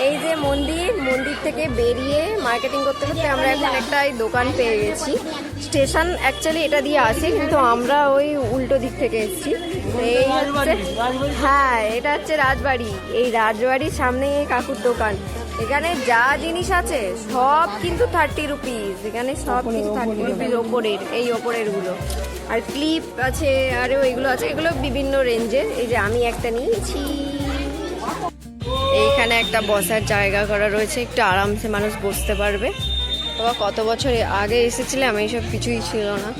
এই যে মন্দির থেকে বেরিয়ে মার্কেটিং করতে করতে আমরা এখন একটা দোকান পেয়ে গেছি। স্টেশন অ্যাকচুয়ালি এটা দিয়ে আসে, কিন্তু আমরা ওই উল্টো দিক থেকে এসেছি। এই হচ্ছে, হ্যাঁ এটা হচ্ছে রাজবাড়ি। এই রাজবাড়ির সামনে কাকুর দোকান। এখানে যা জিনিস আছে সব কিন্তু 30 রুপিস। এখানে সব কিছু 30 রুপিস ওপরের, এই ওপরের গুলো। আর ক্লিপ আছে, আর ওইগুলো আছে, এগুলো বিভিন্ন রেঞ্জের। এই যে আমি একটা নিয়েছি। এইখানে একটা বসার জায়গা করা রয়েছে, একটু আরামসে মানুষ বসতে পারবে। বাবা কত বছর আগে এসেছিলাম, এইসব কিছুই ছিল না।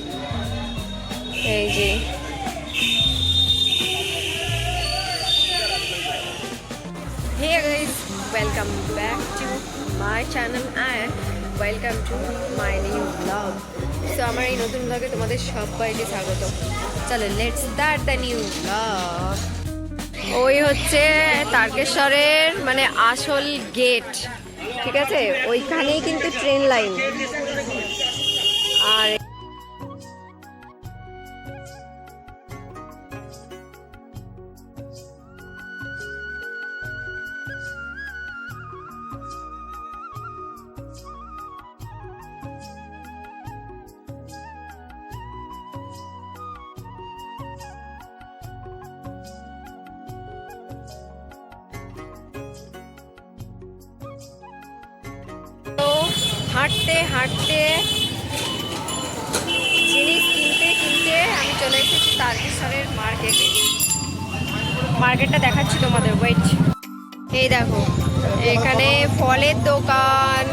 এই যে Hey guys, welcome back to my channel and welcome to my new vlog. So আমার এই নতুন vlog-এ তোমাদের সবাইকে স্বাগত। চলো let's start the new vlog. ওই হচ্ছে তারকেশ্বরের মানে আসল গেট, ঠিক আছে? ওইখানেই কিন্তু ট্রেন লাইন। আর হাঁটতে হাঁটতে জিনিস কিনতে আমি চলে এসেছি তারকেশ্বরের মার্কেটে। মার্কেটটা দেখাচ্ছি তোমাদের, ওয়েট। এই দেখো, এখানে ফলের দোকান,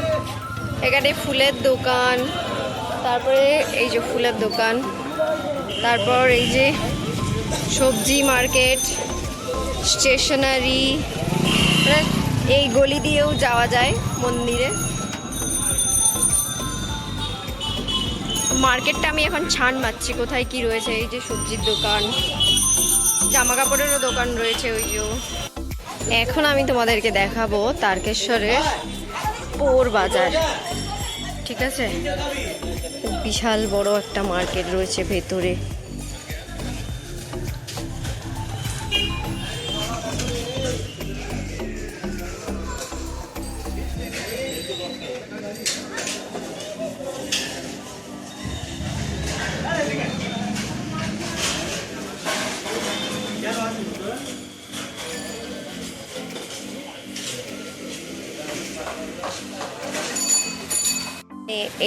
এখানে ফুলের দোকান, তারপরে এই যে ফুলের দোকান, তারপর এই যে সবজি মার্কেট, স্টেশনারি। এই গলি দিয়েও যাওয়া যায় মন্দিরে। মার্কেটটা আমি এখন ছান মারছি কোথায় কি রয়েছে। এই যে সবজির দোকান, জামা কাপড়েরও দোকান রয়েছে। ওই যে এখন আমি তোমাদেরকে দেখাবো তারকেশ্বরের পোর বাজার, ঠিক আছে? বিশাল বড় একটা মার্কেট রয়েছে ভেতরে।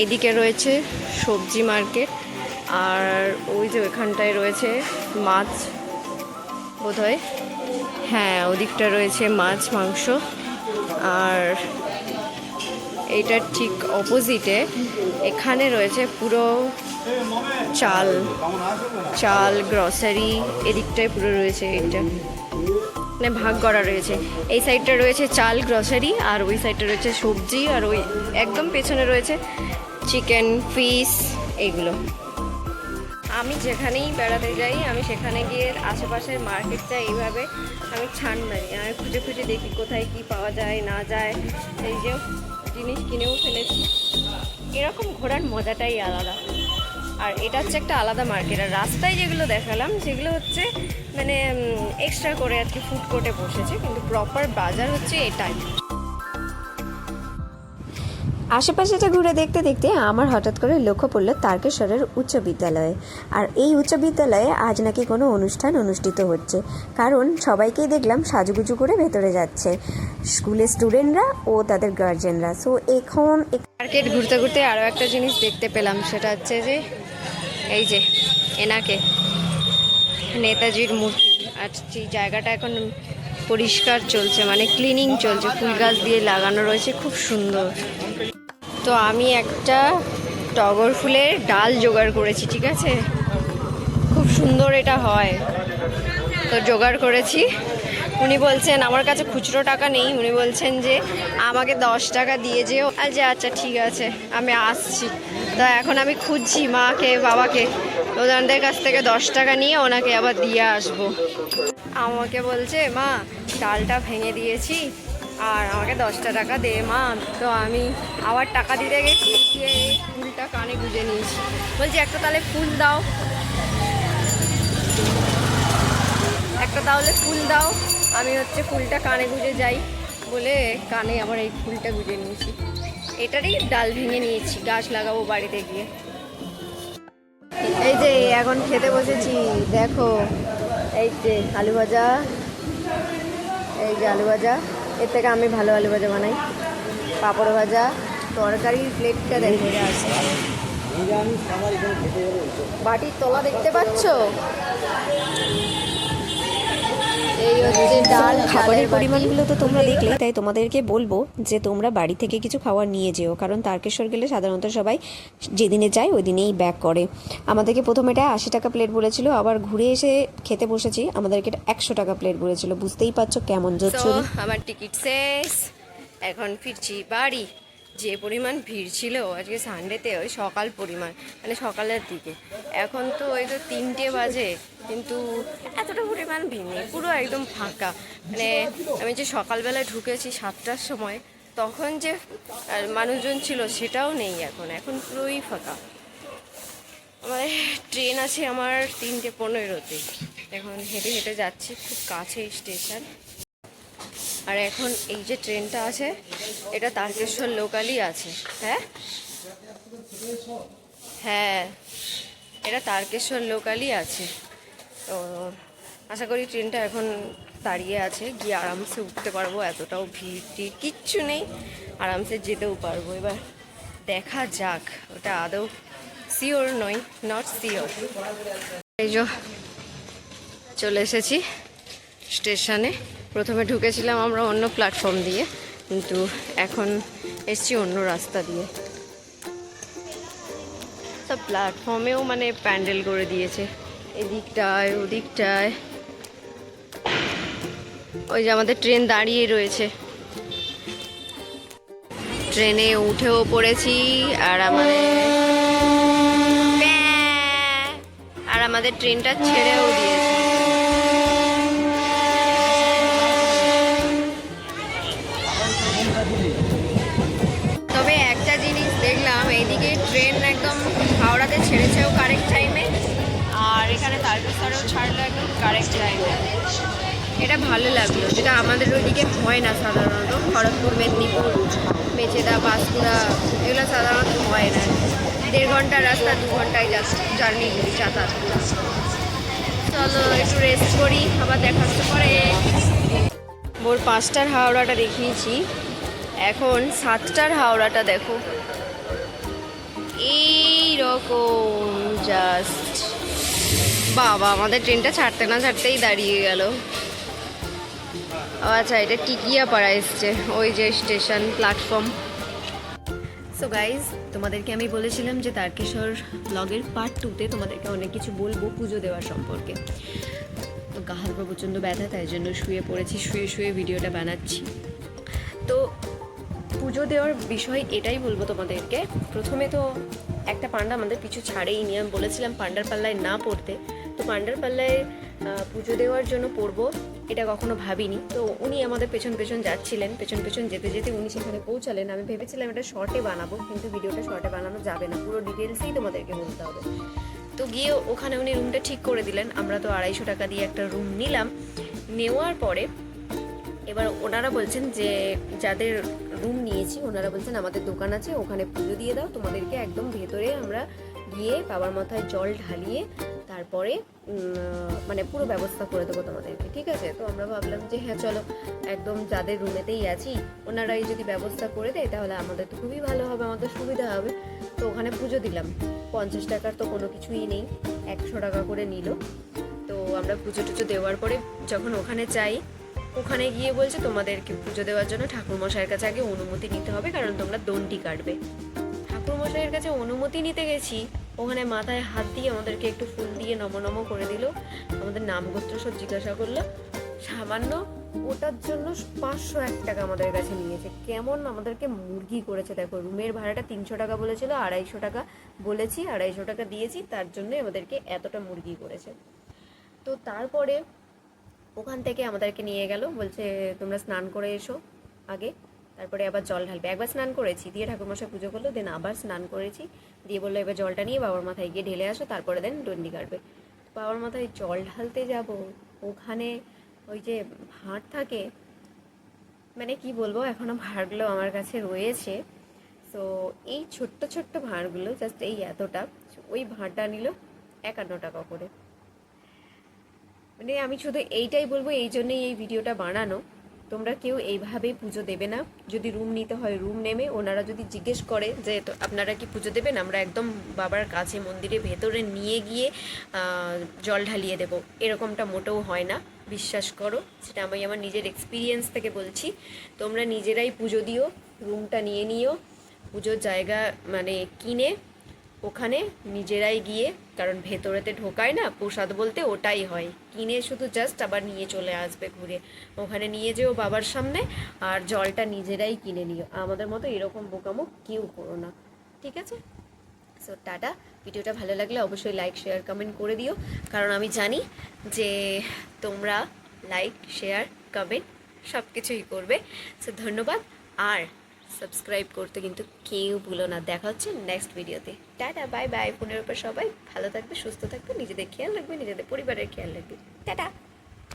এইদিকে রয়েছে সবজি মার্কেট, আর ওই যে ওইখানটায় রয়েছে মাছ বোধহয়, হ্যাঁ ওদিকটা রয়েছে মাছ মাংস। আর এইটার ঠিক অপোজিটে এখানে রয়েছে পুরো চাল গ্রসারি, এদিকটায় পুরো রয়েছে। এইটা মানে ভাগ করা রয়েছে। এই সাইডটা রয়েছে চাল গ্রসারি, আর ওই সাইডটা রয়েছে সবজি, আর ওই একদম পেছনে রয়েছে চিকেন, ফিশ, এইগুলো। আমি যেখানেই বেড়াতে যাই, আমি সেখানে গিয়ে আশেপাশের মার্কেটটা এইভাবে আমি ছান মারি। আমি খুঁজে খুঁজে দেখি কোথায় কি পাওয়া যায় না যায়। এই যে জিনিস কিনেও ফেলেছি। এরকম ঘোরার মজাটাই আলাদা। আর এটা হচ্ছে একটা আলাদা মার্কেট। আর রাস্তায় যেগুলো দেখালাম সেগুলো হচ্ছে মানে এক্সট্রা করে আর কি ফুড কোর্টে বসেছে, কিন্তু প্রপার বাজার হচ্ছে এটাই। আশেপাশেটা ঘুরে দেখতে দেখতে আমার হঠাৎ করে লক্ষ্য পড়ল তারকেশ্বরের উচ্চ বিদ্যালয়ে। আর এই উচ্চ বিদ্যালয়ে আজ নাকি কোনো অনুষ্ঠান অনুষ্ঠিত হচ্ছে, কারণ সবাইকেই দেখলাম সাজুগুজু করে ভেতরে যাচ্ছে, স্কুলের স্টুডেন্টরা ও তাদের গার্জেনরা। সো এখন মার্কেট ঘুরতে ঘুরতে আরও একটা জিনিস দেখতে পেলাম, সেটা হচ্ছে যে এই যে এনাকে নেতাজির মূর্তি। আর সেই জায়গাটা এখন পরিষ্কার চলছে, মানে ক্লিনিং চলছে, ফুল গাছ দিয়ে লাগানো রয়েছে, খুব সুন্দর। তো আমি একটা টগর ফুলের ডাল জোগাড় করেছি, ঠিক আছে? খুব সুন্দর এটা হয়, তো জোগাড় করেছি। উনি বলছেন, আমার কাছে খুচরো টাকা নেই, উনি বলছেন যে আমাকে 10 টাকা দিয়ে যেও। আর যে আচ্ছা ঠিক আছে, আমি আসছি। তো এখন আমি খুঁজছি মাকে বাবাকে, ওনাদের কাছ থেকে 10 টাকা নিয়ে ওনাকে আবার দিয়ে আসবো। আমাকে বলছে, মা ডালটা ভেঙে দিয়েছি, আর আমাকে 10 টাকা দে মা। তো আমি আবার টাকা দিতে গেছি, গিয়ে ফুলটা কানে গুঁজে নিয়েছি। বলছি একটা তাহলে ফুল দাও, একটা তাহলে ফুল দাও। আমি হচ্ছে ফুলটা কানে গুঁজে যাই, বলে কানে আবার এই ফুলটা গুঁজে নিয়েছি। এটারই ডাল ভেঙে নিয়েছি, গাছ লাগাবো বাড়িতে গিয়ে। এই যে এখন খেতে বসেছি, দেখো এই যে আলু ভাজা, এই যে আলু ভাজা, এর থেকে আমি ভালো আলু ভাজা বানাই, পাঁপড় ভাজা, তরকারির প্লেটটা দেখে আসছে, বাটির তলা দেখতে পাচ্ছ, এই হচ্ছে ডাল। খাবারের পরিমাণগুলো তো তোমরা দেখলে, তাই তোমাদেরকে বলবো যে তোমরা বাড়ি থেকে কিছু খাবার নিয়ে যেও, কারণ তারকেশ্বর গেলে সাধারণত সবাই যেদিনে যায় ওই দিনেই ব্যাক করে। আমাদেরকে প্রথম এটা 80 টাকা প্লেট বলেছিল, আবার ঘুরে এসে খেতে বসেছি আমাদেরকে এটা 100 টাকা প্লেট বলেছিল। বুঝতেই পারছো কেমন জোচ্চুরি। আমার টিকিট শেষ, এখন ফিরছি বাড়ি। যে পরিমাণ ভিড় ছিল আজকে সানডেতে, ওই সকাল পরিমাণ, মানে সকালের দিকে, এখন তো ওই তো 3টে বাজে, কিন্তু এতটা পরিমাণ ভিড় নেই, পুরো একদম ফাঁকা। মানে আমি যে সকালবেলায় ঢুকেছি 7টার সময়, তখন যে মানুষজন ছিল সেটাও নেই, এখন পুরোই ফাঁকা। আমার ট্রেন আছে আমার 3:15-তে, এখন হেঁটে হেঁটে যাচ্ছি, খুব কাছে স্টেশন। আর এখন এই যে ট্রেনটা আছে এটা তারকেশ্বর লোকালই আছে। হ্যাঁ হ্যাঁ, এটা তারকেশ্বর লোকালই আছে। তো আশা করি ট্রেনটা এখন দাঁড়িয়ে আছে, গিয়ে আরামসে উঠতে পারবো, এতটাও ভিড় টিড় কিচ্ছু নেই, আরামসে যেতেও পারবো। এবার দেখা যাক, ওটা আদৌ শিওর নয়, নট শিওর। এই যে চলে এসেছি স্টেশনে। প্রথমে ঢুকেছিলাম আমরা অন্য প্ল্যাটফর্ম দিয়ে, কিন্তু এখন এসছি অন্য রাস্তা দিয়ে। সব প্ল্যাটফর্মেও মানে প্যান্ডেল করে দিয়েছে, এদিকটায় ওদিকটায়। ওই যে আমাদের ট্রেন দাঁড়িয়ে রয়েছে, ট্রেনে উঠেও পড়েছি, আর আমাদের ট্রেনটা ছেড়েও দিয়েছে। তবে একটা জিনিস দেখলাম, এইদিকে ট্রেন একদম হাওড়াতে ছেড়েছেও কারেক্ট টাইমে, আর এখানে তারকেশ্বরেও ছাড়লো একদম কারেক্ট টাইমে। এটা ভালো লাগলো, যেটা আমাদের ওইদিকে হয় না সাধারণত। খড়গপুর, মেদিনীপুর, মেচেদা, বাঁশকুড়া এগুলো সাধারণত হয় না। 1.5 ঘন্টার রাস্তা 2 ঘন্টায় জার্নি করি, যাতায়াত। চলো একটু রেস্ট করি, আবার দেখা হচ্ছে পরে। ভোর 5টার হাওড়াটা দেখিয়েছি, এখন 7টার হাওড়াটা দেখো, এইরকম জাস্ট। বাবা, আমাদের ট্রেনটা ছাড়তে না ছাড়তেই দাঁড়িয়ে গেল। আচ্ছা, এটা টিকিয়াপাড়া এসছে, ওই যে স্টেশন প্ল্যাটফর্ম। সো গাইজ, তোমাদেরকে আমি বলেছিলাম যে তারকেশ্বর ব্লগের পার্ট 2তে তোমাদেরকে অনেক কিছু বলবো পুজো দেওয়ার সম্পর্কে। তো গা হাত পা প্রচণ্ড ব্যথা, তাই জন্য শুয়ে পড়েছি, শুয়ে শুয়ে ভিডিওটা বানাচ্ছি। তো পুজো দেওয়ার বিষয় এটাই বলবো তোমাদেরকে। প্রথমে তো একটা পান্ডা আমাদের পিছু ছাড়েই নি, আমি বলেছিলাম পান্ডার পাল্লায় না পড়তে। তো পান্ডার পাল্লায় পুজো দেওয়ার জন্য পড়বো এটা কখনো ভাবিনি। তো উনি আমাদের পেছন পেছন যাচ্ছিলেন, পেছন পেছন যেতে যেতে উনি সেখানে পৌঁছালেন। আমি ভেবেছিলাম এটা শর্টে বানাবো, কিন্তু ভিডিওটা শর্টে বানানো যাবে না, পুরো ডিটেলসই তোমাদেরকে বলতে হবে। তো গিয়ে ওখানে উনি রুমটা ঠিক করে দিলেন। আমরা তো 250 টাকা দিয়ে একটা রুম নিলাম। নেওয়ার পরে এবার ওনারা বলছেন যে যাদের রুম নিয়েছি ওনারা বলছেন আমাদের দোকান আছে, ওখানে পুজো দিয়ে দাও, তোমাদেরকে একদম ভেতরে আমরা গিয়ে বাবার মাথায় জল ঢালিয়ে তারপরে মানে পুরো ব্যবস্থা করে দেবো তোমাদেরকে, ঠিক আছে? তো আমরা ভাবলাম যে হ্যাঁ চলো, একদম যাদের রুমেতেই আছি ওনারাই যদি ব্যবস্থা করে দেয় তাহলে আমাদের তো খুবই ভালো হবে, আমাদের সুবিধা হবে। তো ওখানে পুজো দিলাম। 50 টাকার তো কোনো কিছুই নেই, 100 টাকা করে নিল। তো আমরা পুজো টুজো দেওয়ার পরে যখন ওখানে চাই, ওখানে গিয়ে বলছে তোমাদেরকে পুজো দেওয়ার জন্য ঠাকুরমশাইয়ের কাছে আগে অনুমতি নিতে হবে, কারণ তোমরা দণ্ডি কাটবে। ঠাকুরমশাইয়ের কাছে অনুমতি নিতে গেছি, ওখানে মাথায় হাত দিয়ে আমাদেরকে একটু ফুল দিয়ে নম করে দিল, আমাদের নাম গোত্র সব জিজ্ঞাসা করলো। সামান্য ওটার জন্য 501 টাকা আমাদের কাছে নিয়েছে। কেমন আমাদেরকে মুরগি করেছে দেখো। রুমের ভাড়াটা 300 টাকা বলেছিল, 250 টাকা বলেছি, 250 টাকা দিয়েছি, তার জন্যই আমাদেরকে এতটা মুরগি করেছে। তো তারপরে ওখান থেকে আমাদেরকে নিয়ে গেল, বলছে তোমরা স্নান করে এসো আগে, তারপরে আবার জল ঢালবে। একবার স্নান করেছি, দিয়ে ঠাকুরমশাই পুজো করলো, দেন আবার স্নান করেছি, দিয়ে বললো এবার জলটা নিয়ে বাবার মাথায় গিয়ে ঢেলে আসো, তারপরে দেন ডন্ডি কাটবে। বাবার মাথায় জল ঢালতে যাব, ওখানে ওই যে ভাঁড় থাকে, মানে কি বলবো, এখনো ভাঁড়গুলো আমার কাছে রয়েছে। তো এই ছোট্ট ছোট্ট ভাঁড়গুলো জাস্ট এই এতটা, ওই ভাঁড়টা নিল 51 টাকা করে। মানে আমি শুধু এইটাই বলবো, এই জন্যই এই ভিডিওটা বানানো, তোমরা কেউ এইভাবে পুজো দেবে না। যদি রুম নিতে হয় রুম নেমে, ওনারা যদি জিজ্ঞেস করে যে তো আপনারা কি পুজো দেবেন, আমরা একদম বাবার কাছে মন্দিরের ভেতরে নিয়ে গিয়ে জল ঢালিয়ে দেব, এরকমটা মোটেও হয় না, বিশ্বাস করো। সেটা আমি আমার নিজের এক্সপিরিয়েন্স থেকে বলছি। তোমরা নিজেরাই পুজো দিও, রুমটা নিয়ে নিও, পুজোর জায়গা মানে কিনে ওখানে নিজেরাই গিয়ে, কারণ ভেতরেতে ঢোকায় না, প্রসাদ বলতে ওটাই হয়, কিনে শুধু জাস্ট আবার নিয়ে চলে আসবে ঘুরে, ওখানে নিয়ে যেও বাবার সামনে, আর জলটা নিজেরাই কিনে নিও। আমাদের মতো এরকম বোকামো কেউ করো না, ঠিক আছে? So tata. ভিডিওটা ভালো লাগলে অবশ্যই লাইক শেয়ার কমেন্ট করে দিও, কারণ আমি জানি যে তোমরা লাইক শেয়ার কমেন্ট সব কিছুই করবে। সো ধন্যবাদ, আর সাবস্ক্রাইব করতে কিন্তু কেউ ভুলো না। দেখা হচ্ছে নেক্সট ভিডিওতে। Tata, bye bye. ফোনের উপর সবাই ভালো থাকবে, সুস্থ থাকবে, নিজেদের খেয়াল রাখবে, নিজেদের পরিবারের খেয়াল রাখবে। টাটা।